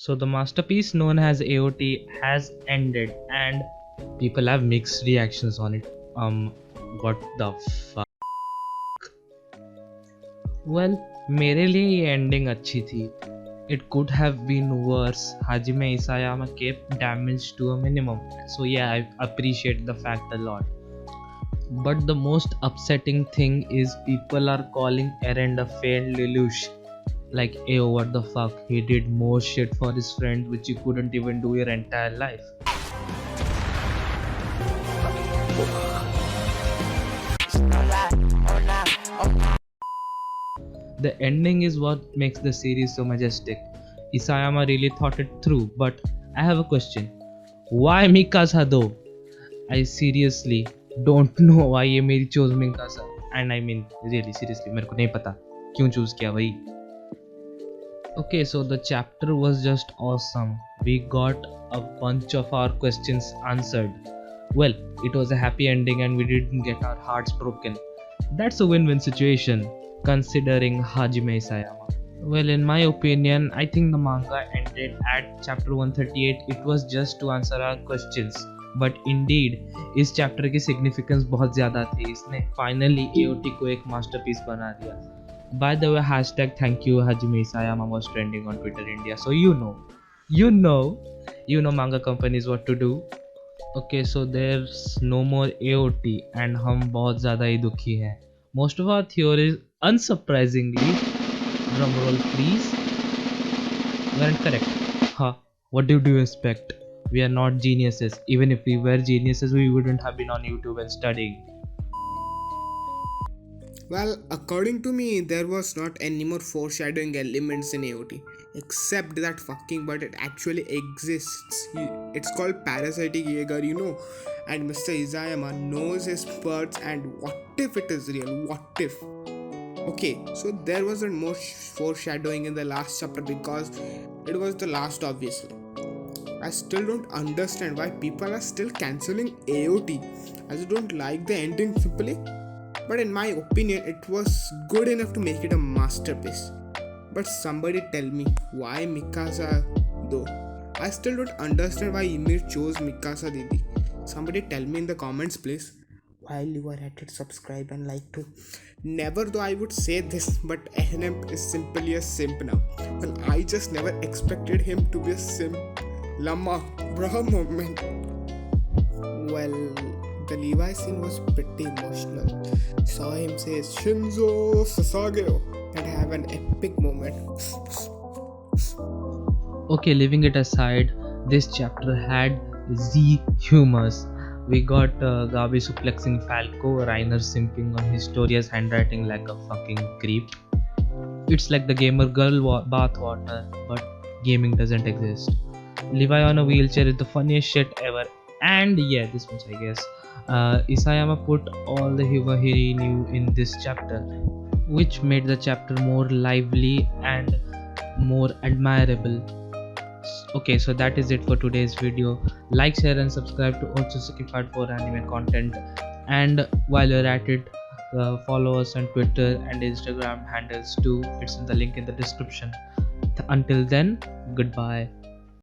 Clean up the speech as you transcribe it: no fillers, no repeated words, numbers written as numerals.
So the masterpiece known as AOT has ended and people have mixed reactions on it. What the fuck? Well, मेरे लिए ये ending अच्छी थी. It could have been worse. Hajime Isayama kept damage to a minimum. So yeah, I appreciate the fact a lot. But the most upsetting thing is people are calling Eren a failed Lelouch. Like, ew, what the fuck? He did more shit for his friend which you couldn't even do your entire life. The ending is what makes the series so majestic. Isayama really thought it through, but I have a question. Why Mikasa though? I seriously don't know why ये मेरी chose Mikasa. And I mean really seriously मेरे को नहीं पता क्यों choose किया भाई. Okay, so the chapter was just awesome. We got a bunch of our questions answered. Well, it was a happy ending and we didn't get our hearts broken. That's a win-win situation, considering Hajime Isayama. Well, in my opinion, I think the manga ended at chapter 138. It was just to answer our questions. But indeed, इस chapter की significance बहुत ज़्यादा थी. इसने finally AOT को एक masterpiece बना दिया. By the way, hashtag thank you Hajime Isayama was trending on Twitter India. So you know manga companies what to do. Okay, so there's no more AOT and हम बहुत ज़्यादा ही दुखी हैं. Most of our theories, unsurprisingly, drumroll please, weren't correct. Huh? What did you expect? We are not geniuses. Even if we were geniuses, we wouldn't have been on YouTube and studying. Well, according to me, there was not any more foreshadowing elements in AOT, except that fucking bird it actually exists. It's called parasitic Jaeger, and Mr. Isayama knows his birds, and what if it is real? What if? Okay, so there wasn't more foreshadowing in the last chapter because it was the last, obviously. I still don't understand why people are still cancelling AOT, as I don't like the ending simply. But in my opinion, it was good enough to make it a masterpiece. But somebody tell me, why Mikasa though? I still don't understand why Ymir chose Mikasa Didi. Somebody tell me in the comments please. While you are at it, subscribe and like too. Never though I would say this, but NM is simply a simp now. Well, I just never expected him to be a simp. Lama, bro moment. Well, the Levi scene was pretty emotional. Saw him say Shinzo Sasageo and have an epic moment. Okay, leaving it aside, this chapter had Z humors. We got Gabi suplexing Falco, Reiner simping on Historia's handwriting like a fucking creep. It's like the gamer girl bathwater, but gaming doesn't exist. Levi on a wheelchair is the funniest shit ever. And yeah, this much I guess. Isayama put all the humor he knew in this chapter, which made the chapter more lively and more admirable. Okay, so that is it for today's video. Like, share and subscribe to Ocho Certified for anime content. And while you're at it, follow us on Twitter and Instagram handles too. It's in the link in the description. Until then, goodbye.